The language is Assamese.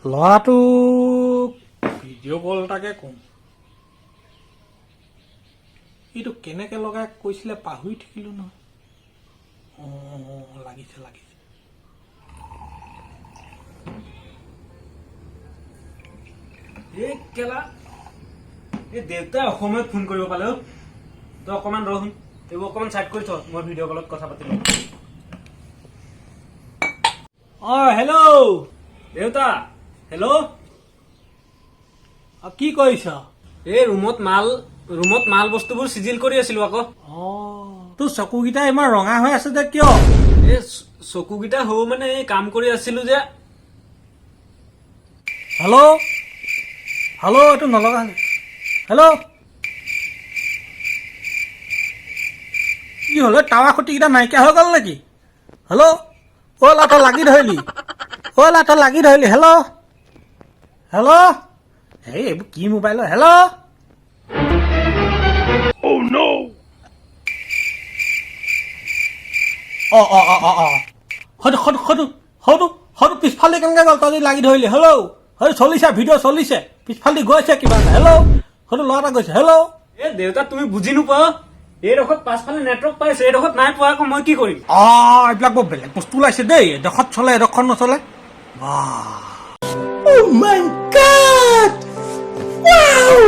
ল'ৰাটোক ভিডিঅ' কল এটাকে কওঁ। এইটো কেনেকে লগাই কৈছিলে পাহৰি থাকিলো নহয়। লাগিছে লাগিছে। এই কেলা এই দেউতাই অসমত ফোন কৰিব পালে তই অকণমান ৰহোন এইবোৰ অকণমান চাইড কৰি থ মই ভিডিঅ' কলত কথা পাতি লওঁ। হেল্ল' দেউতা হেল্ল' কি কৰিছ? এই ৰুমত মাল বস্তুবোৰ চিজিল কৰি আছিলো আকৌ। তোৰ চকুকেইটা ইমান ৰঙা হৈ আছে যে কিয়? এই চকুকেইটা হও মানে এই কাম কৰি আছিলো যে। হেল্ল' হেল্ল' এইটো নলগা। হেল্ল' কি হ'ল? টাৱাৰ খুঁটিকেইটা নাইকিয়া হৈ গ'ল নেকি? হেল্ল' ল'ৰা তই লাগি ধৰিলি। ল'ৰা তই লাগি ধৰিলি। হেল্ল' হেল্ল' এই এইবোৰ কি মোবাইল? হেল্ল' হয়তো পিছফালে কেনেকে গ'ল? তই লাগি ধৰিলি। হেল্ল' হয়তো চলিছে, ভিডিঅ' চলিছে, পিছফালে গৈছে কিবা এটা। হেল্ল' হয়তো ল'ৰা এটা গৈছে। হেল্ল' এই দেউতা তুমি বুজি নোপোৱা এইডোখৰত পাছফালে নেটৱৰ্ক পাইছে এইডোখৰত নাই পোৱা আকৌ মই কি কৰিম? এইবিলাক বৰ বেলেগ বস্তু ওলাইছে দেই। এডোখৰত চলে এডোখৰত নচলে। Oh my God! Wow!